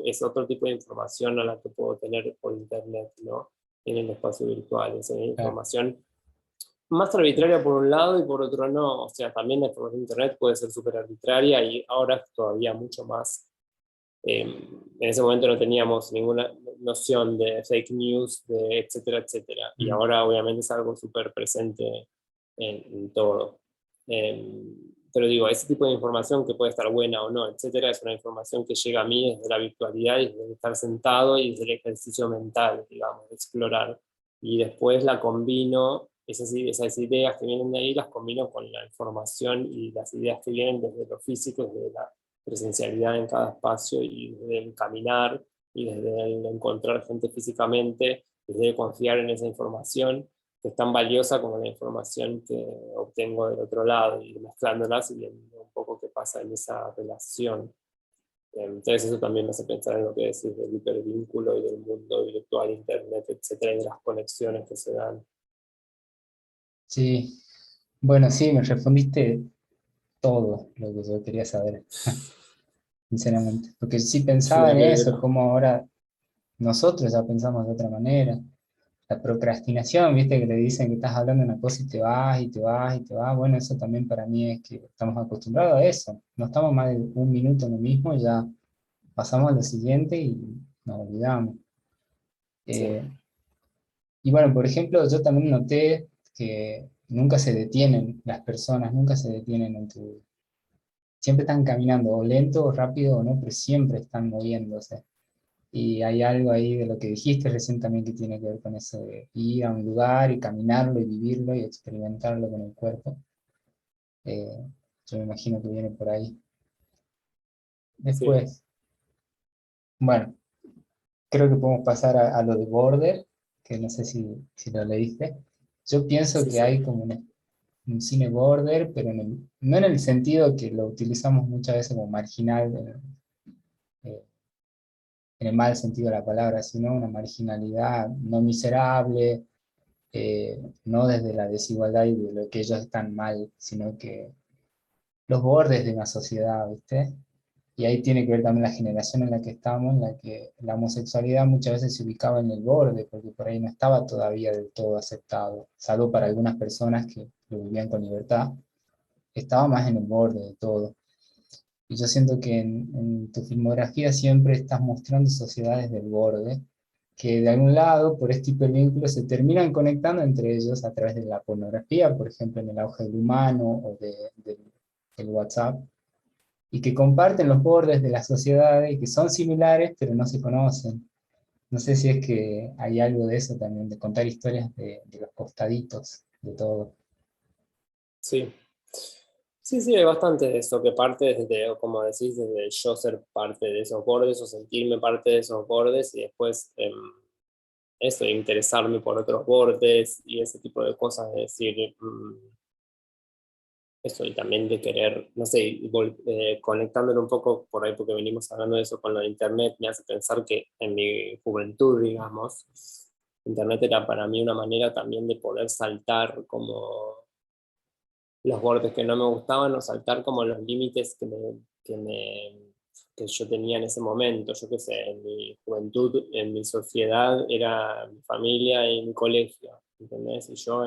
es otro tipo de información a la que puedo tener por internet, ¿no? En el espacio virtual. Es
Claro.
información más arbitraria por un lado y por otro no. O sea, también la información de internet puede ser súper arbitraria y ahora es todavía mucho más. En ese momento no teníamos ninguna noción de fake news, de etcétera, etcétera. Y
Mm.
ahora obviamente es algo súper presente en todo. Pero digo, ese tipo de información que puede estar buena o no, etcétera, es una información que llega a mí desde la virtualidad y desde estar sentado y desde el ejercicio mental, digamos, de explorar. Y después la combino, esas ideas que vienen de ahí, las combino con la información y las ideas que vienen desde lo físico, desde presencialidad en cada espacio y desde el caminar y desde el encontrar gente físicamente, desde confiar en esa información que es tan valiosa como la información que obtengo del otro lado, y mezclándolas y viendo un poco qué pasa en esa relación. Entonces eso también me hace pensar en lo que decís del hipervínculo y del mundo virtual, internet, etcétera, y de las conexiones que se dan.
Sí, bueno, sí, me respondiste todo lo que yo quería saber, sinceramente. Porque sí
Me
pensaba en eso,
alegro.
como ahora nosotros ya pensamos de otra manera. La procrastinación, viste, que te dicen que estás hablando de una cosa y te vas y te vas y te vas. Bueno, eso también para mí es que estamos acostumbrados a eso. No estamos más de un minuto en lo mismo, ya pasamos a lo siguiente y nos olvidamos.
Sí,
Eh, y bueno, por ejemplo, yo también noté que nunca se detienen las personas, nunca se detienen en tu... Siempre están caminando, o lento o rápido o no, pero siempre están moviéndose. Y hay algo ahí de lo que dijiste recién también que tiene que ver con eso de ir a un lugar y caminarlo y vivirlo y experimentarlo con el cuerpo. Eh, yo me imagino que viene por ahí.
sí,
Después, bueno, creo que podemos pasar a lo de Border, que no sé si lo leíste. Yo pienso
sí,
que
sí.
hay como un cine border, pero no en el sentido que lo utilizamos muchas veces como marginal, eh, en el mal sentido de la palabra, sino una marginalidad no miserable, no desde la desigualdad y de lo que ellos están mal, sino que los bordes de una sociedad, ¿viste? Y ahí tiene que ver también la generación en la que estamos, en la que la homosexualidad muchas veces se ubicaba en el borde, porque por ahí no estaba todavía del todo aceptado, salvo para algunas personas que lo vivían con libertad, estaba más en el borde de todo. Y yo siento que en tu filmografía siempre estás mostrando sociedades del borde, que de algún lado, por este hipervínculo, se terminan conectando entre ellos a través de la pornografía, por ejemplo, en el auge del humano o del WhatsApp, y que comparten los bordes de las sociedades y que son similares, pero no se conocen. No sé si es que hay algo de eso también, de contar historias de los costaditos de todo.
Sí. Sí, sí, hay bastante de eso, que parte desde, como decís, desde yo ser parte de esos bordes o sentirme parte de esos bordes y después eso, interesarme por otros bordes y ese tipo de cosas, de decir, eso, y también de querer, no sé, conectándolo un poco por ahí, porque venimos hablando de eso con lo de Internet, me hace pensar que en mi juventud, digamos, Internet era para mí una manera también de poder saltar como los bordes que no me gustaban o saltar como los límites que yo tenía en ese momento. Yo qué sé, en mi juventud, en mi sociedad, era mi familia y mi colegio, ¿entendés? Y yo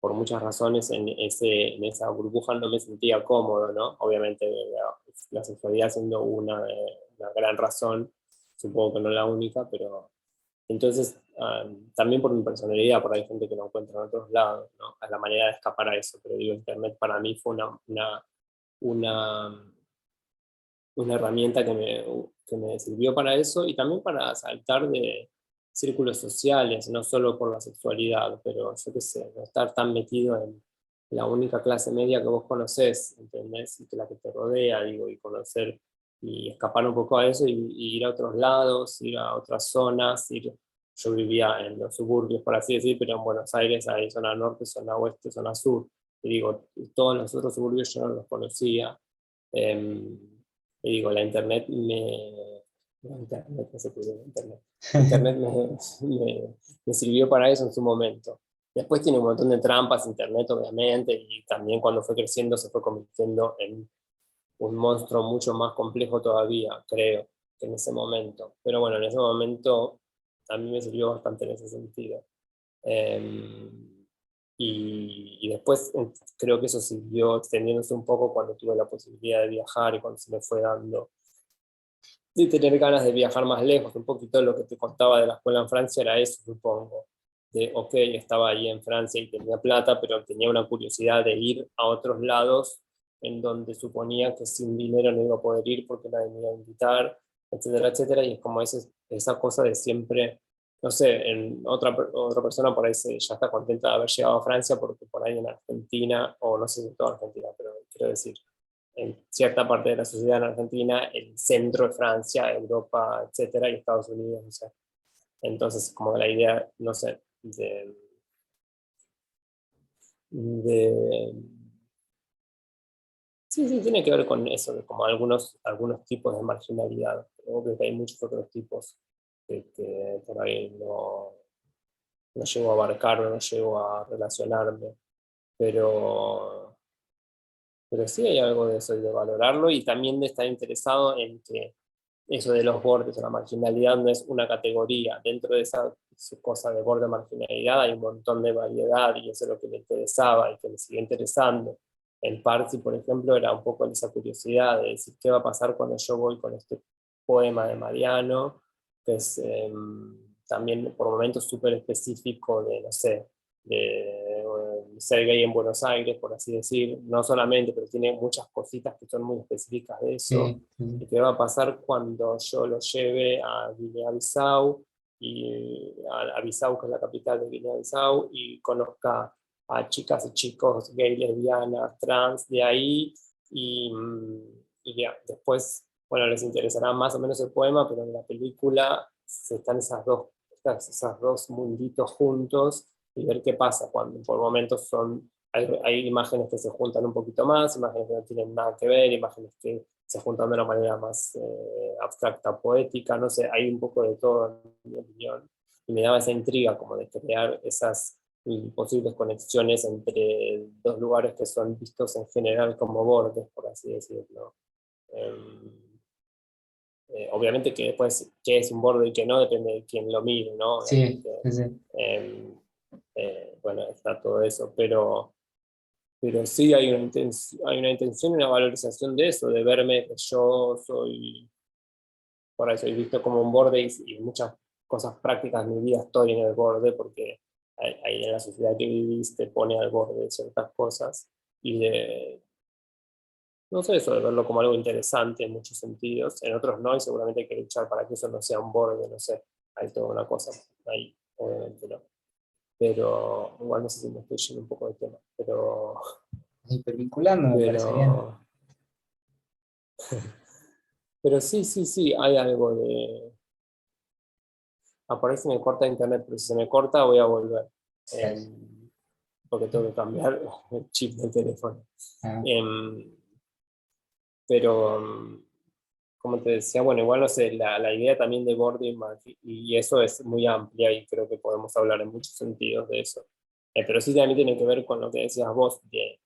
por muchas razones en esa burbuja no me sentía cómodo, ¿no? Obviamente la sexualidad siendo una gran razón, supongo que no la única, pero entonces, también por mi personalidad, por ahí hay gente que lo encuentra en otros lados, ¿no? Es la manera de escapar a eso, pero digo, Internet para mí fue una, una herramienta que me sirvió para eso y también para saltar de círculos sociales, no solo por la sexualidad, pero yo qué sé, no estar tan metido en la única clase media que vos conocés, ¿entendés? Y que la que te rodea, digo, y conocer y escapar un poco a eso y ir a otros lados, ir a otras zonas, yo vivía en los suburbios, por así decir, pero en Buenos Aires hay zona norte, zona oeste, zona sur, y digo, todos los otros suburbios yo no los conocía. Y digo, internet, no se puede, internet me sirvió para eso en su momento. Después tiene un montón de trampas, internet obviamente, y también cuando fue creciendo se fue convirtiendo en un monstruo mucho más complejo todavía, creo, que en ese momento. Pero bueno, en ese momento a mí me sirvió bastante en ese sentido. Eh, y después creo que eso siguió extendiéndose un poco cuando tuve la posibilidad de viajar y cuando se me fue dando de tener ganas de viajar más lejos. Un poquito de lo que te contaba de la escuela en Francia era eso, supongo. De, ok, estaba ahí en Francia y tenía plata, pero tenía una curiosidad de ir a otros lados en donde suponía que sin dinero no iba a poder ir porque nadie me iba a invitar, etcétera, etcétera. Y es como esa cosa de siempre, no sé, en otra persona por ahí ya está contenta de haber llegado a Francia porque por ahí en Argentina, o no sé si en toda Argentina, pero quiero decir, en cierta parte de la sociedad en Argentina, el centro de Francia, Europa, etcétera, y Estados Unidos, no sé. Entonces, como la idea, no sé, de sí, sí, tiene que ver con eso, de como algunos tipos de marginalidad. Obvio que hay muchos otros tipos que por ahí no llego a abarcar o no llego a relacionarme, pero, pero sí hay algo de eso y de valorarlo y también de estar interesado en que eso de los bordes o la marginalidad no es una categoría. Dentro de esa cosa de borde marginalidad hay un montón de variedad y eso es lo que me interesaba y que me sigue interesando. En Parsi, por ejemplo, era un poco esa curiosidad de decir qué va a pasar cuando yo voy con este poema de Mariano, que es también por momentos súper específico de, no sé, de ser gay en Buenos Aires, por así decir, no solamente, pero tiene muchas cositas que son muy específicas de eso.
Sí, sí,
¿Y qué va a pasar cuando yo lo lleve a Guinea-Bissau, y a Bissau, que es la capital de Guinea-Bissau, y conozca a chicas y chicos gay, lesbianas, trans de ahí, y ya, después, bueno, les interesará más o menos el poema, pero en la película están esos dos munditos juntos y ver qué pasa cuando por momentos hay imágenes que se juntan un poquito más, imágenes que no tienen nada que ver, imágenes que se juntan de una manera más abstracta, poética, no sé, hay un poco de todo, en mi opinión. Y me daba esa intriga como de crear esas posibles conexiones entre dos lugares que son vistos en general como bordes, por así decirlo. Eh, Obviamente que después qué es un borde y qué no depende de quién lo mire, ¿no?
sí,
Obviamente,
sí, sí.
eh, bueno, está todo eso, pero sí hay hay una intención y una valorización de eso, de verme que yo soy, por ahí soy visto como un borde y muchas cosas prácticas de mi vida estoy en el borde porque ahí en la sociedad que vivís te pone al borde de ciertas cosas y de, no sé, eso de verlo como algo interesante en muchos sentidos, en otros no, y seguramente hay que luchar para que eso no sea un borde, no sé, hay toda una cosa ahí, obviamente no. Pero igual no sé si me estoy yendo un poco de tema,
Hipervinculando me parece bien.
pero, pero sí, sí, sí, hay algo de... Ah, por ahí se me corta internet, pero si se me corta voy a volver,
Dale.
porque tengo que cambiar el chip del teléfono.
Ah,
Em, pero, como te decía, bueno, igual no sé, la idea también de boarding y eso es muy amplia y creo que podemos hablar en muchos sentidos de eso. Pero sí también tiene que ver con lo que decías vos, de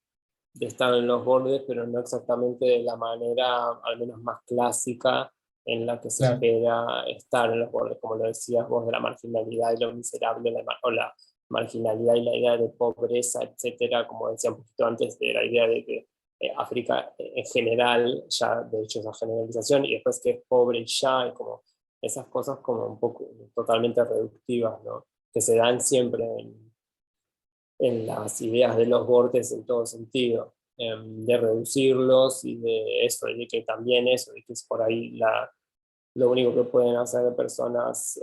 estar en los bordes, pero no exactamente de la manera, al menos más clásica, en la que se
claro,
espera estar en los bordes, como lo decías vos, de la marginalidad y lo miserable, o la marginalidad y la idea de pobreza, etcétera, como decía un poquito antes, de la idea de que África en general, ya de hecho esa generalización, y después que es pobre y ya, y como esas cosas como un poco totalmente reductivas, ¿no? Que se dan siempre en las ideas de los bordes en todo sentido, de reducirlos y de eso, y de que también eso, de que es por ahí lo único que pueden hacer personas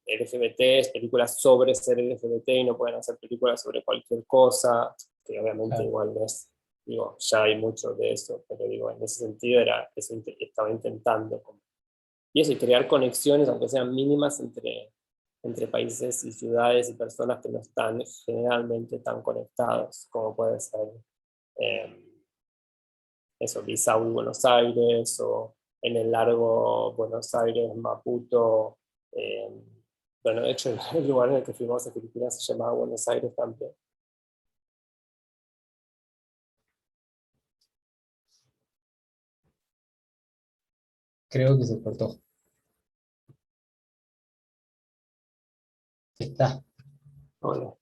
LGBT es películas sobre ser LGBT y no pueden hacer películas sobre cualquier cosa, que obviamente
claro.
igual no es, digo, ya hay mucho de eso, pero digo, en ese sentido era eso estaba intentando. Y eso, y crear conexiones, aunque sean mínimas, entre países y ciudades y personas que no están generalmente tan conectados, como puede ser eh, eso, Bissau y Buenos Aires, o en el largo Buenos Aires, Maputo. eh, bueno, de hecho, el lugar en el que fuimos a Filipinas se llamaba Buenos Aires también.
Creo que se cortó. Está.
Bueno,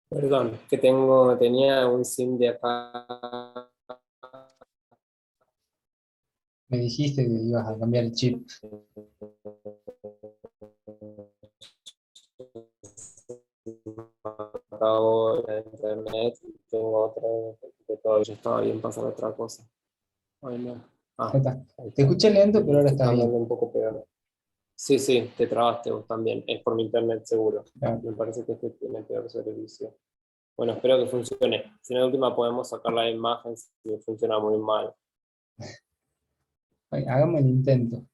perdón, que tenía un SIM de acá.
Me dijiste que ibas a cambiar el chip.
Acabo la internet y tengo otra que todavía estaba bien pasar otra cosa. Ay, no.
Ya
Ah,
está.
ahí
Te
está.
escuché lento, pero ahora
Se
estás
está hablando
bien.
un poco peor. Sí, sí, te trabaste vos también. Es por mi internet seguro.
Claro.
Me parece que este tiene peor servicio. Bueno, espero que funcione. Si no, de última podemos sacar la imagen si funciona muy mal.
Hagamos el intento.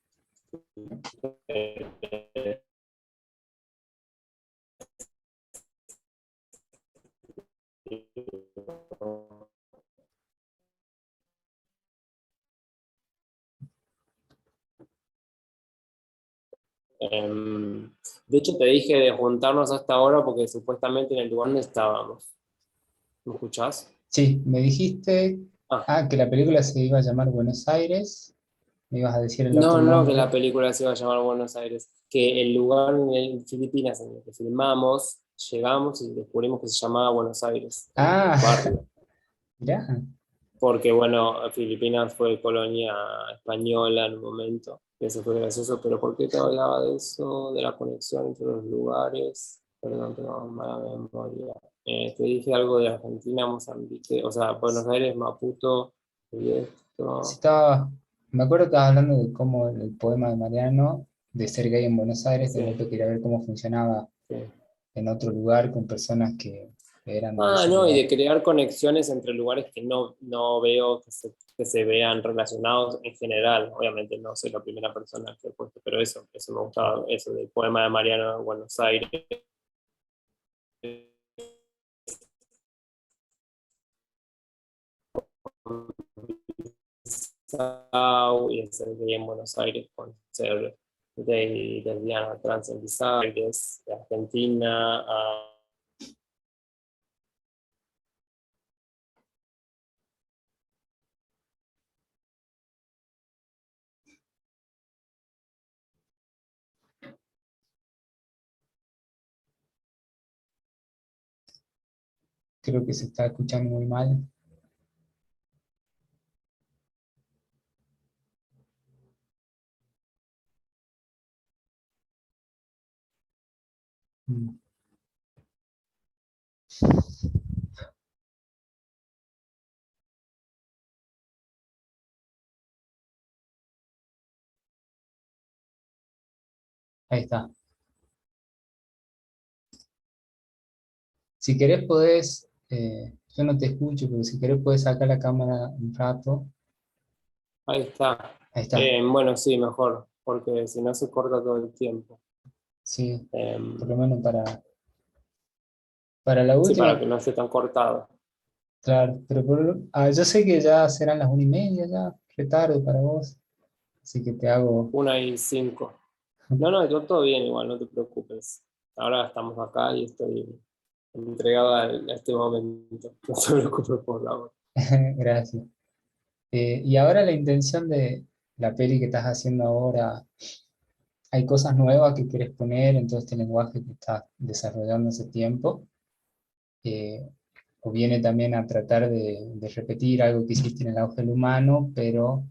De hecho, te dije de juntarnos hasta ahora porque supuestamente en el lugar donde estábamos. ¿Me escuchás?
Sí, me dijiste
Ah,
que la película se iba a llamar Buenos Aires. Me ibas a decir el otro
no, no, que
nombre.
la película se iba a llamar Buenos Aires. Que el lugar en Filipinas en el que filmamos, llegamos y descubrimos que se llamaba Buenos Aires, el
Ah,
barrio.
mirá.
Porque, bueno, Filipinas fue colonia española en un momento. Eso fue gracioso, pero ¿por qué te hablaba de eso? De la conexión entre los lugares. Perdón, tengo mala memoria. Te dije algo de Argentina, Mozambique, o sea, Buenos Aires, Maputo, y
Sí,
esto.
me acuerdo que estabas hablando de cómo el poema de Mariano, de ser gay en Buenos Aires, de
Sí,
golpe quería ver cómo funcionaba
sí.
en otro lugar con personas que eran de
Ah,
ese
no, y
lugar.
de crear conexiones entre lugares que no veo que se vean relacionados en general. Obviamente no soy la primera persona que he puesto, pero eso me gustaba, eso del poema de Mariano de Buenos Aires. Y de ser gay en Buenos Aires, con ser gay, lesbiana, trans en Buenos Aires, de Argentina,
Creo que se está escuchando muy mal. Mm, Ahí está. Si querés podés, yo no te escucho, pero si querés podés sacar la cámara un rato.
ahí está.
Ahí está.
Bueno, sí, mejor, porque si no se corta todo el tiempo.
Sí,
Eh,
por lo menos para la
sí, para
última,
que no esté tan cortado.
claro. Pero yo sé que ya serán las 1:30 ya, qué tarde para vos. Así que te hago.
1:05. No, no, todo bien igual, no te preocupes. Ahora estamos acá y estoy entregado a este momento. No te preocupes por la hora.
Gracias. Y ahora la intención de la peli que estás haciendo ahora, ¿hay cosas nuevas que quieres poner en todo este lenguaje que estás desarrollando hace tiempo? Eh, ¿O viene también a tratar de repetir algo que hiciste en el auge del humano, pero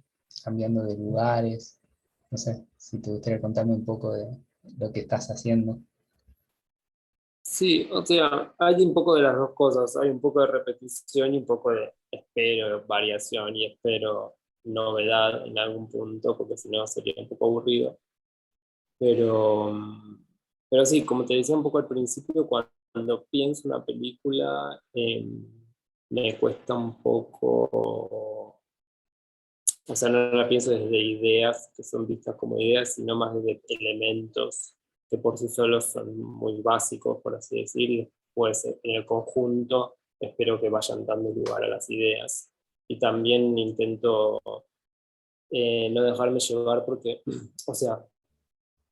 cambiando de lugares? No sé, si te gustaría contarme un poco de lo que estás haciendo.
Sí, o sea, hay un poco de las dos cosas. Hay un poco de repetición y un poco de, espero, variación y espero novedad en algún punto, porque si no sería un poco aburrido. Pero, pero sí, como te decía un poco al principio, cuando pienso una película, me cuesta un poco, o sea, no la pienso desde ideas que son vistas como ideas, sino más desde elementos que por sí solos son muy básicos, por así decir, y después en el conjunto espero que vayan dando lugar a las ideas. Y también intento no dejarme llevar porque, o sea,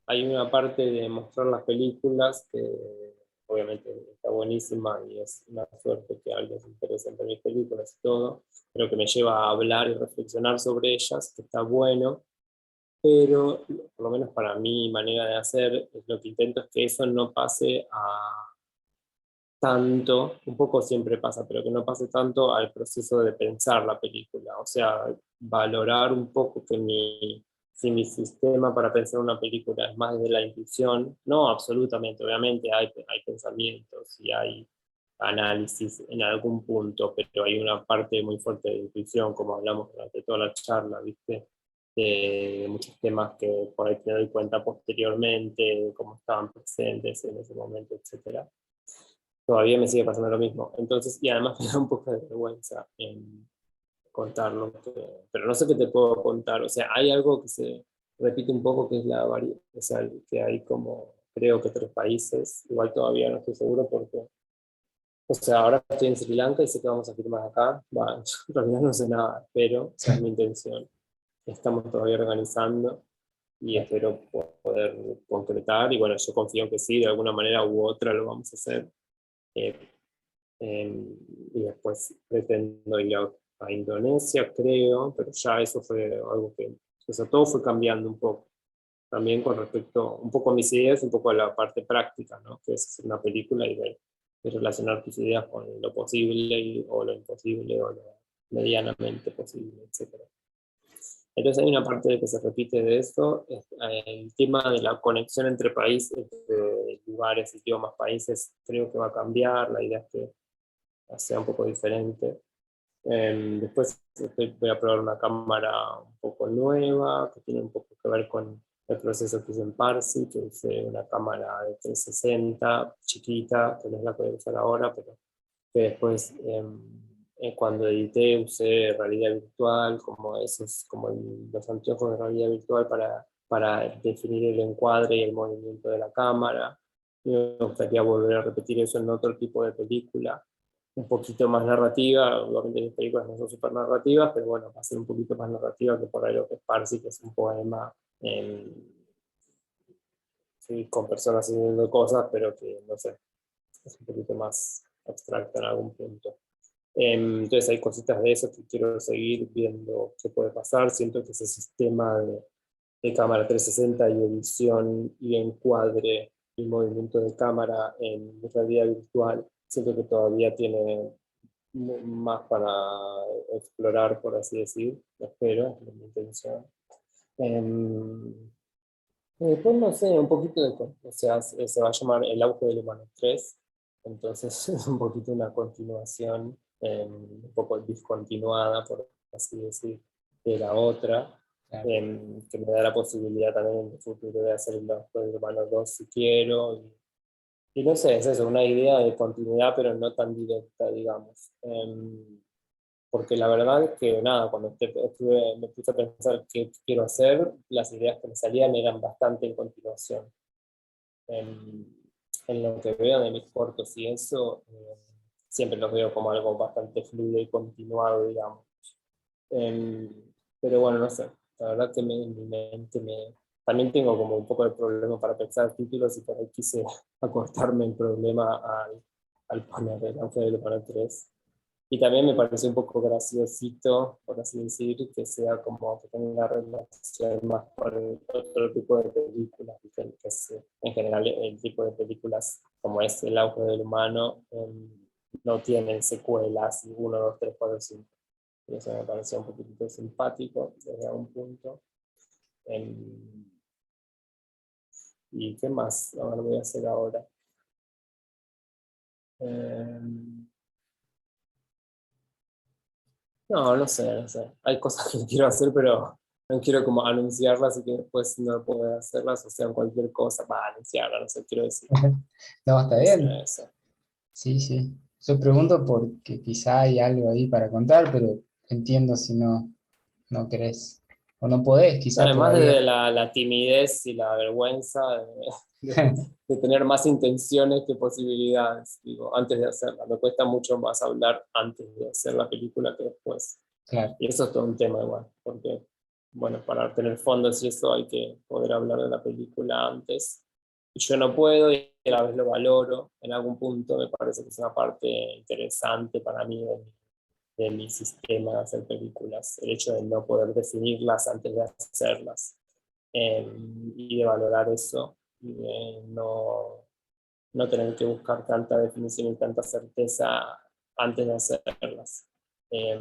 hay una parte de mostrar las películas que obviamente está buenísima y es una suerte que a alguien se interese en ver mis películas y todo, pero que me lleva a hablar y reflexionar sobre ellas, que está bueno, pero por lo menos para mi manera de hacer, lo que intento es que eso no pase a tanto, un poco siempre pasa, pero que no pase tanto al proceso de pensar la película. O sea, valorar un poco que si mi sistema para pensar una película es más desde la intuición, no absolutamente, obviamente hay pensamientos y hay análisis en algún punto, pero hay una parte muy fuerte de intuición, como hablamos durante toda la charla, ¿viste? De muchos temas que por ahí te doy cuenta posteriormente, de cómo estaban presentes en ese momento, etcétera. todavía me sigue pasando lo mismo. Entonces, y además me da un poco de vergüenza en contarlo, pero no sé qué te puedo contar. O sea, hay algo que se repite un poco, que es la variedad, o sea, que hay como, creo que 3 países, igual todavía no estoy seguro porque, o sea, ahora estoy en Sri Lanka y sé que vamos a firmar acá. Bueno, en realidad no sé nada, pero o sea, es mi intención. Estamos todavía organizando y espero poder concretar, y bueno, yo confío que sí, de alguna manera u otra lo vamos a hacer. Eh, y después pretendo ir a Indonesia, creo, pero ya eso fue algo que, o sea, todo fue cambiando un poco, también con respecto un poco a mis ideas, un poco a la parte práctica, ¿no? Que es hacer una película y ver, y relacionar tus ideas con lo posible o lo imposible o lo medianamente posible, etcétera. Entonces hay una parte de que se repite de esto, el tema de la conexión entre países, entre lugares, idiomas, países, creo que va a cambiar, la idea es que sea un poco diferente. Después voy a probar una cámara un poco nueva, que tiene un poco que ver con el proceso que hice en Parsi, que usé una cámara de 360, chiquita, que no es la que voy a usar ahora, pero que después cuando edité usé realidad virtual, como esos, como los anteojos de realidad virtual para definir el encuadre y el movimiento de la cámara. Me gustaría volver a repetir eso en otro tipo de película, un poquito más narrativa. Obviamente mis películas no son súper narrativas, pero bueno, va a ser un poquito más narrativa que por ahí lo que es Parsi, que es un poema sí, con personas haciendo cosas, pero que no sé, es un poquito más abstracta en algún punto. Entonces hay cositas de eso que quiero seguir viendo qué puede pasar. Siento que ese sistema de cámara 360 y edición y encuadre y movimiento de cámara en realidad virtual, siento que todavía tiene más para explorar, por así decir, espero, es mi intención. Después, no sé, un poquito o sea, se va a llamar El auge del humano 3, entonces es un poquito una continuación, un poco discontinuada, por así decir, de la otra,
Claro.
que me da la posibilidad también en el futuro de hacer El auge del humano 2 si quiero, y no sé, es eso, una idea de continuidad, pero no tan directa, digamos. Porque la verdad es que nada, cuando me puse a pensar qué quiero hacer, las ideas que me salían eran bastante en continuación. En, en lo que veo de mis cortos y eso, siempre los veo como algo bastante fluido y continuado, digamos. Em, pero bueno, no sé, la verdad que en mi mente también tengo como un poco de problema para pensar títulos y por ahí quise acortarme el problema al poner el Ángel de para 3. Y también me pareció un poco graciosito, por así decir, que sea como que tenga una relación más con otro tipo de películas, que es, en general el tipo de películas como es El auge del humano, no tienen secuelas, 1, 2, 3, 4, 5. Y eso me pareció un poquito simpático desde algún punto. ¿Y qué más? Ahora voy a hacer ahora. No, no sé, no sé. Hay cosas que quiero hacer, pero no quiero como anunciarlas y que después no pueda hacerlas, o sea, cualquier cosa para anunciarlas, no sé, quiero decir.
No, está
No sé,
bien.
eso.
Sí, sí. Yo pregunto porque quizá hay algo ahí para contar, pero entiendo si no querés o no podés, quizá
Además, desde
todavía.
la timidez y la vergüenza de tener más intenciones que posibilidades, digo, antes de hacerla. Me cuesta mucho más hablar antes de hacer la película que después.
Claro,
Y eso es todo un tema igual, porque, bueno, para tener fondos y eso hay que poder hablar de la película antes. Y yo no puedo y a la vez lo valoro. En algún punto me parece que es una parte interesante para mí de mi sistema de hacer películas, el hecho de no poder definirlas antes de hacerlas, y de valorar eso, y de no tener que buscar tanta definición y tanta certeza antes de hacerlas. Eh,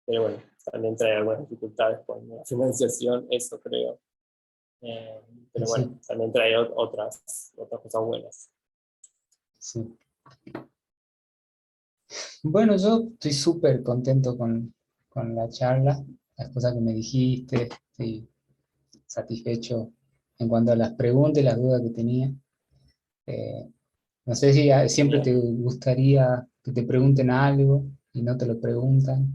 pero bueno, también trae algunas dificultades con la financiación, eso creo. Eh, pero bueno,
sí,
también trae otras cosas buenas.
sí. Bueno, yo estoy súper contento con la charla, las cosas que me dijiste, estoy satisfecho en cuanto a las preguntas y las dudas que tenía. Eh, No sé si siempre te
Bien.
gustaría que te pregunten algo y no te lo preguntan.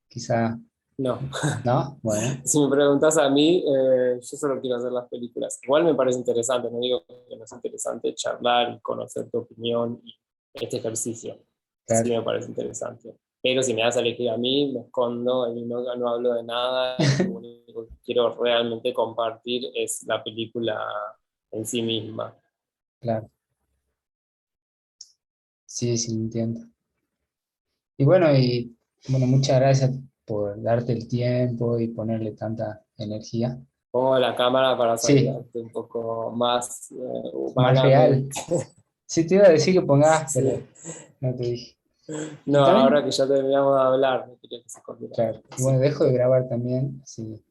Quizá,
No,
¿no? Bueno,
si me preguntas a mí, yo solo quiero hacer las películas. Igual me parece interesante, no digo que no es interesante charlar y conocer tu opinión y este ejercicio. Sí
claro.
me parece interesante. Pero si me das a elegir a mí, me escondo y no hablo de nada y lo único que quiero realmente compartir es la película en sí misma.
Claro, sí, sí, entiendo. Y bueno, muchas gracias por darte el tiempo y ponerle tanta energía.
Pongo la cámara para
Sí,
saludarte un poco más
más real.
humanamente.
Sí, te iba a decir que pongas,
Sí.
pero no te dije. Y
No, ahora
también,
que ya terminamos de hablar, no quería que se corriera.
claro, y bueno,
Sí.
dejo de grabar también, sí.